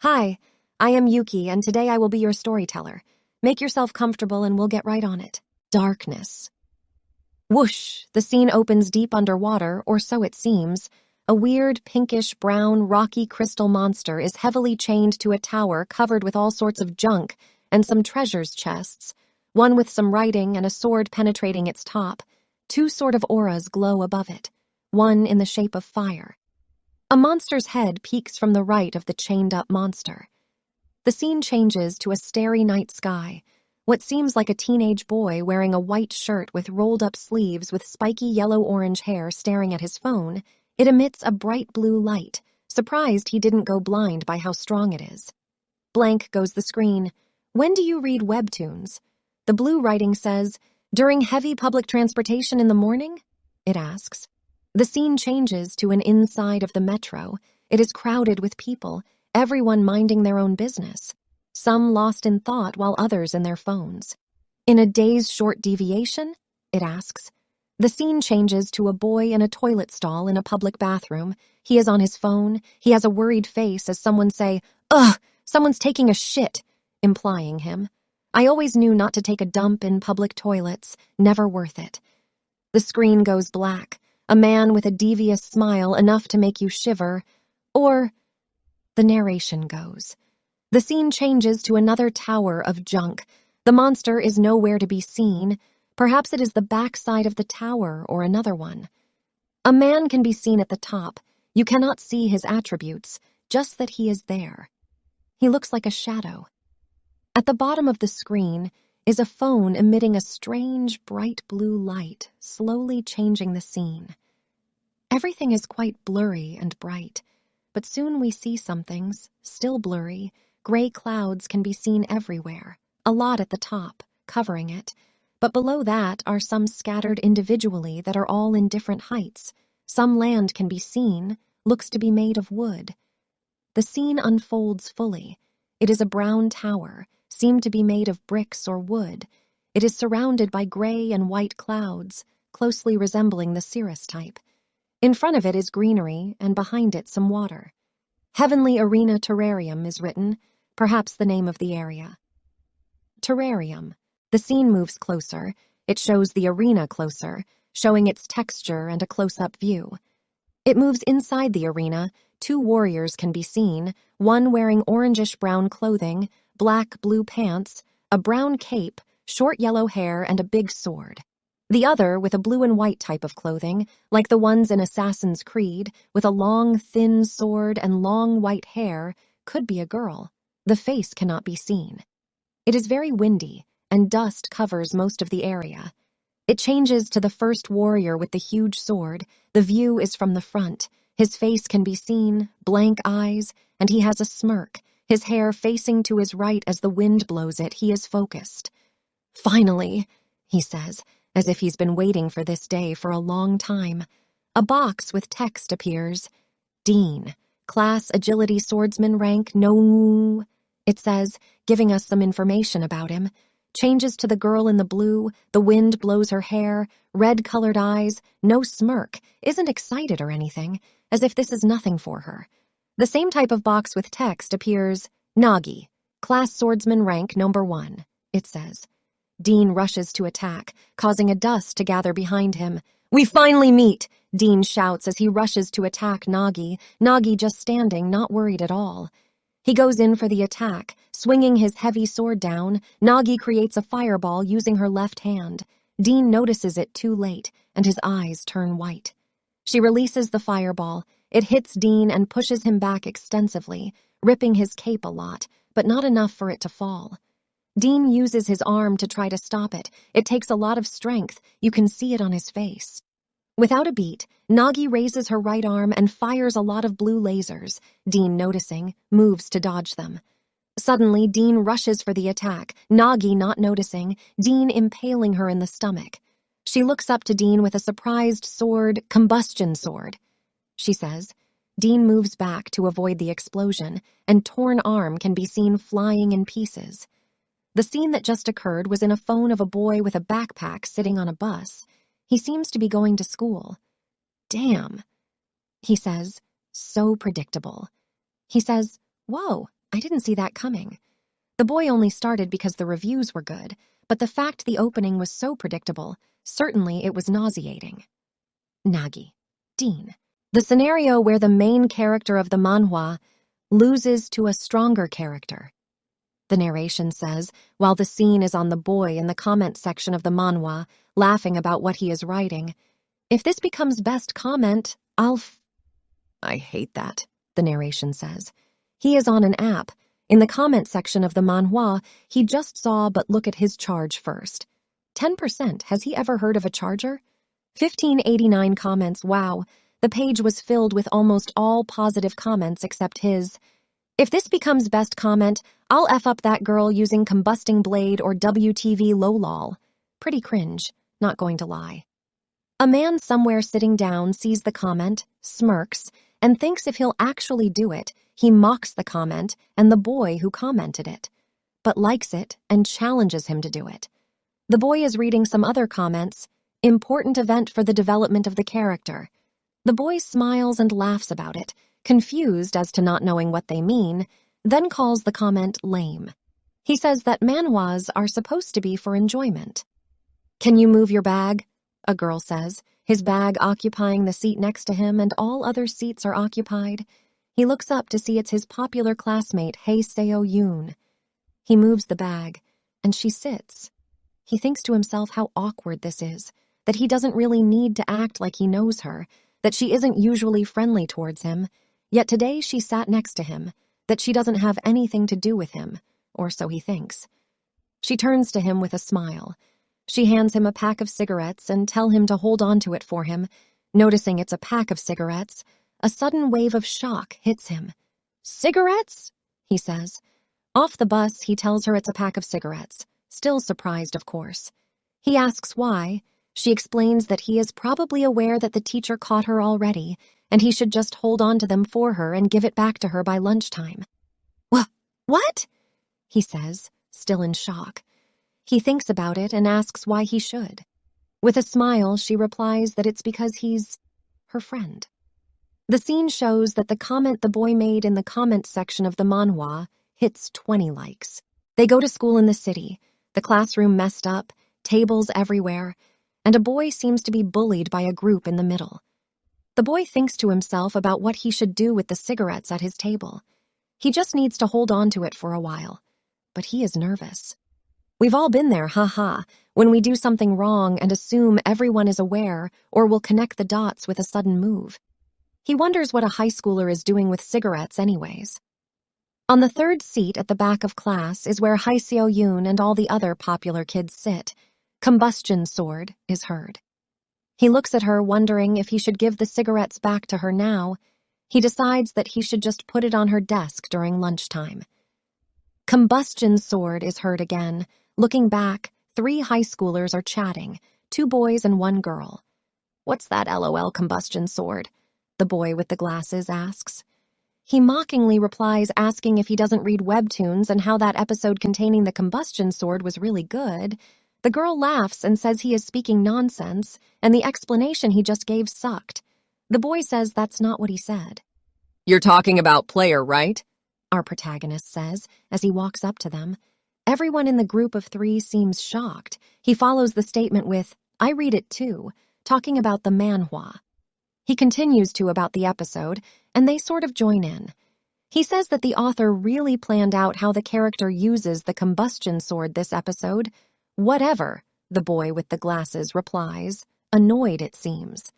Hi, I am Yuki, and today I will be your storyteller. Make yourself comfortable and we'll get right on it. Darkness. Whoosh! The scene opens deep underwater, or so it seems. A weird, pinkish-brown, rocky crystal monster is heavily chained to a tower covered with all sorts of junk and some treasures chests, one with some writing and a sword penetrating its top. Two sort of auras glow above it, one in the shape of fire. A monster's head peeks from the right of the chained-up monster. The scene changes to a starry night sky. What seems like a teenage boy wearing a white shirt with rolled-up sleeves with spiky yellow-orange hair staring at his phone, it emits a bright blue light, surprised he didn't go blind by how strong it is. Blank goes the screen. When do you read Webtoons? The blue writing says, "During heavy public transportation in the morning?" It asks. The scene changes to an inside of the metro. It is crowded with people, everyone minding their own business. Some lost in thought while others in their phones. In a day's short deviation? It asks. The scene changes to a boy in a toilet stall in a public bathroom. He is on his phone. He has a worried face as someone say, "Ugh, someone's taking a shit," implying him. I always knew not to take a dump in public toilets. Never worth it. The screen goes black. A man with a devious smile enough to make you shiver. Or the narration goes. The scene changes to another tower of junk. The monster is nowhere to be seen. Perhaps it is the backside of the tower or another one. A man can be seen at the top. You cannot see his attributes, just that he is there. He looks like a shadow. At the bottom of the screen is a phone emitting a strange, bright blue light, slowly changing the scene. Everything is quite blurry and bright, but soon we see some things, still blurry. Gray clouds can be seen everywhere, a lot at the top, covering it, but below that are some scattered individually that are all in different heights. Some land can be seen, looks to be made of wood. The scene unfolds fully. It is a brown tower, seemed to be made of bricks or wood. It is surrounded by gray and white clouds, closely resembling the cirrus type. In front of it is greenery, and behind it some water. Heavenly Arena Terrarium is written, perhaps the name of the area. Terrarium. The scene moves closer. It shows the arena closer, showing its texture and a close-up view. It moves inside the arena. Two warriors can be seen, one wearing orangish-brown clothing, black-blue pants, a brown cape, short yellow hair, and a big sword. The other with a blue and white type of clothing, like the ones in Assassin's Creed, with a long, thin sword and long white hair, could be a girl. The face cannot be seen. It is very windy, and dust covers most of the area. It changes to the first warrior with the huge sword. The view is from the front. His face can be seen, blank eyes, and he has a smirk. His hair facing to his right as the wind blows it, he is focused. "Finally," he says, as if he's been waiting for this day for a long time. A box with text appears. Dean, Class Agility Swordsman rank No. It says, giving us some information about him. Changes to the girl in the blue, the wind blows her hair, red-colored eyes, no smirk, isn't excited or anything, as if this is nothing for her. The same type of box with text appears. Nagi, Class Swordsman rank number 1, it says. Dean rushes to attack, causing a dust to gather behind him. "We finally meet!" Dean shouts as he rushes to attack Nagi, Nagi just standing, not worried at all. He goes in for the attack, swinging his heavy sword down. Nagi creates a fireball using her left hand. Dean notices it too late, and his eyes turn white. She releases the fireball. It hits Dean and pushes him back extensively, ripping his cape a lot, but not enough for it to fall. Dean uses his arm to try to stop it. It takes a lot of strength. You can see it on his face. Without a beat, Nagi raises her right arm and fires a lot of blue lasers. Dean, noticing, moves to dodge them. Suddenly, Dean rushes for the attack, Nagi not noticing, Dean impaling her in the stomach. She looks up to Dean with a surprised sword, combustion sword. She says. Dean moves back to avoid the explosion, and torn arm can be seen flying in pieces. The scene that just occurred was in a phone of a boy with a backpack sitting on a bus. He seems to be going to school. "Damn," he says, so predictable. He says, "Whoa, I didn't see that coming. The boy only started because the reviews were good, but the fact the opening was so predictable, certainly it was nauseating. Nagi. Dean. The scenario where the main character of the manhwa loses to a stronger character. The narration says, while the scene is on the boy in the comment section of the manhwa, laughing about what he is writing, "If this becomes best comment, I hate that," the narration says. He is on an app. In the comment section of the manhwa, he just saw but look at his charge first. 10%, has he ever heard of a charger? 1589 comments, wow. The page was filled with almost all positive comments except his. "If this becomes best comment, I'll F up that girl using combusting blade or WTV lol." Pretty cringe, not going to lie. A man somewhere sitting down sees the comment, smirks, and thinks if he'll actually do it, he mocks the comment and the boy who commented it, but likes it and challenges him to do it. The boy is reading some other comments, "Important event for the development of the character." The boy smiles and laughs about it, confused as to not knowing what they mean, then calls the comment lame. He says that manhwas are supposed to be for enjoyment. "Can you move your bag?" a girl says, his bag occupying the seat next to him and all other seats are occupied. He looks up to see it's his popular classmate, Hae Seo-yoon. He moves the bag, and she sits. He thinks to himself how awkward this is, that he doesn't really need to act like he knows her, that she isn't usually friendly towards him, yet today she sat next to him, that she doesn't have anything to do with him, or so he thinks. She turns to him with a smile. She hands him a pack of cigarettes and tells him to hold on to it for him. Noticing it's a pack of cigarettes, a sudden wave of shock hits him. "Cigarettes?" he says. Off the bus, he tells her it's a pack of cigarettes, still surprised, of course. He asks why. She explains that he is probably aware that the teacher caught her already, and he should just hold on to them for her and give it back to her by lunchtime. What? He says, still in shock. He thinks about it and asks why he should. With a smile, she replies that it's because he's her friend. The scene shows that the comment the boy made in the comment section of the manhwa hits 20 likes. They go to school in the city, the classroom messed up, tables everywhere, and a boy seems to be bullied by a group in the middle. The boy thinks to himself about what he should do with the cigarettes at his table. He just needs to hold on to it for a while, but he is nervous. We've all been there, haha, when we do something wrong and assume everyone is aware or will connect the dots with a sudden move. He wonders what a high schooler is doing with cigarettes anyways. On the third seat at the back of class is where Hae Seo-yoon and all the other popular kids sit. Combustion sword is heard. He looks at her, wondering if he should give the cigarettes back to her now. He decides that he should just put it on her desk during lunchtime. Combustion sword is heard again. Looking back, 3 high schoolers are chatting, 2 boys and 1 girl. "What's that LOL combustion sword?" the boy with the glasses asks. He mockingly replies, asking if he doesn't read Webtoons and how that episode containing the combustion sword was really good. The girl laughs and says he is speaking nonsense, and the explanation he just gave sucked. The boy says that's not what he said. "You're talking about player, right?" our protagonist says as he walks up to them. Everyone in the group of 3 seems shocked. He follows the statement with, "I read it too," talking about the manhwa. He continues to about the episode, and they sort of join in. He says that the author really planned out how the character uses the combustion sword this episode. "Whatever," the boy with the glasses replies, annoyed it seems.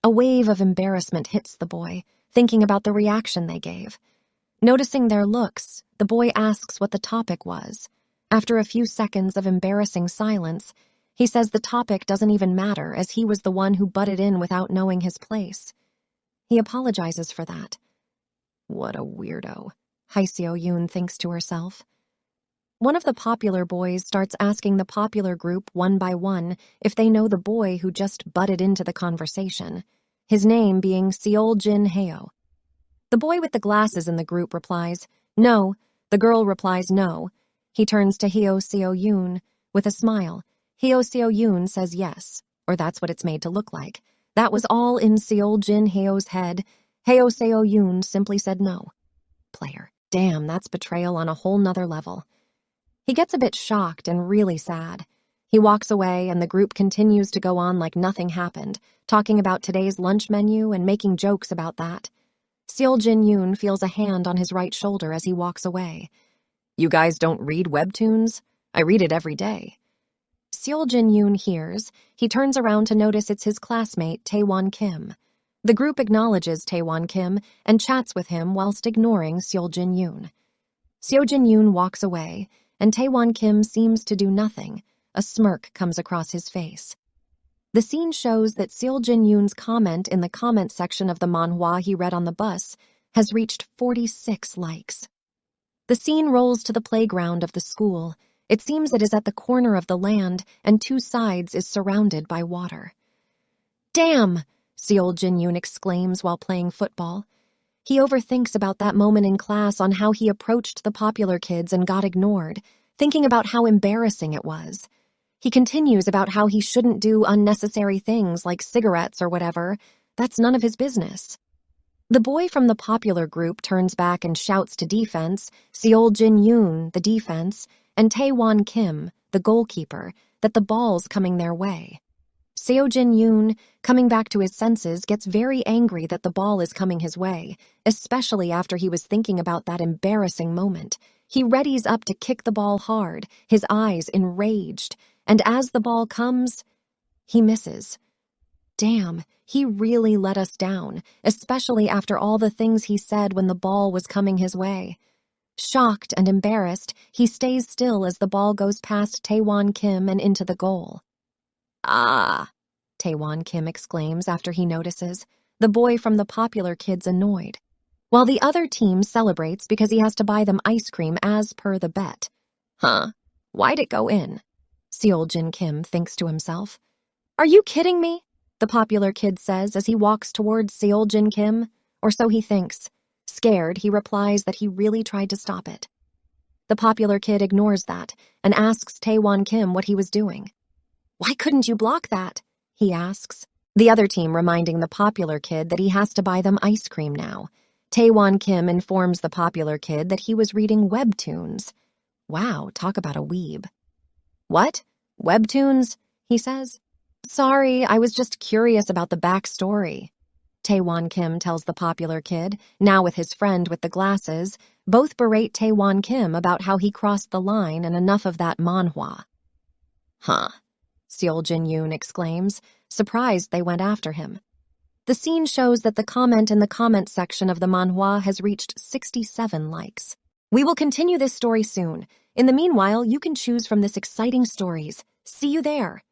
A wave of embarrassment hits the boy, thinking about the reaction they gave. Noticing their looks, the boy asks what the topic was. After a few seconds of embarrassing silence, he says the topic doesn't even matter as he was the one who butted in without knowing his place. He apologizes for that. What a weirdo, Hae Seo-yoon thinks to herself. One of the popular boys starts asking the popular group one by one if they know the boy who just butted into the conversation, his name being Seol-jin Heo. The boy with the glasses in the group replies, "No." The girl replies, "No." He turns to Heo Seo-yoon with a smile. Heo Seo-yoon says yes, or that's what it's made to look like. That was all in Seol-jin Heo's head. Heo Seo-yoon simply said no. Player. Damn, that's betrayal on a whole nother level. He gets a bit shocked and really sad. He walks away and the group continues to go on like nothing happened, talking about today's lunch menu and making jokes about that. Seo Jin-yoon feels a hand on his right shoulder as he walks away. You guys don't read Webtoons? I read it every day. Seo Jin-yoon hears. He turns around to notice it's his classmate, Taewon Kim. The group acknowledges Taewon Kim and chats with him whilst ignoring Seo Jin-yoon. Seo Jin-yoon walks away, and Taewon Kim seems to do nothing. A smirk comes across his face. The scene shows that Seo Jin-yoon's comment in the comment section of the manhwa he read on the bus has reached 46 likes. The scene rolls to the playground of the school. It seems it is at the corner of the land, and two sides is surrounded by water. Damn! Seo Jin-yoon exclaims while playing football. He overthinks about that moment in class on how he approached the popular kids and got ignored, thinking about how embarrassing it was. He continues about how he shouldn't do unnecessary things like cigarettes or whatever. That's none of his business. The boy from the popular group turns back and shouts to defense, Seo Jin-yoon, the defense, and Taewon Kim, the goalkeeper, that the ball's coming their way. Seo Jin-yoon, coming back to his senses, gets very angry that the ball is coming his way, especially after he was thinking about that embarrassing moment. He readies up to kick the ball hard, his eyes enraged, and as the ball comes, he misses. Damn, he really let us down, especially after all the things he said when the ball was coming his way. Shocked and embarrassed, he stays still as the ball goes past Taewon Kim and into the goal. Ah, Taewon Kim exclaims after he notices, the boy from the popular kid's annoyed, while the other team celebrates because he has to buy them ice cream as per the bet. Huh, why'd it go in? Seo Jin Kim thinks to himself. Are you kidding me? The popular kid says as he walks towards Seo Jin Kim, or so he thinks. Scared, he replies that he really tried to stop it. The popular kid ignores that and asks Taewon Kim what he was doing. Why couldn't you block that? He asks. The other team reminding the popular kid that he has to buy them ice cream now. Taewon Kim informs the popular kid that he was reading Webtoons. Wow, talk about a weeb. What? Webtoons? He says. Sorry, I was just curious about the backstory. Taewon Kim tells the popular kid, now with his friend with the glasses. Both berate Taewon Kim about how he crossed the line and enough of that manhwa. Huh. Seo Jin-yoon exclaims, surprised they went after him. The scene shows that the comment in the comment section of the manhwa has reached 67 likes. We will continue this story soon. In the meanwhile, you can choose from this exciting stories. See you there.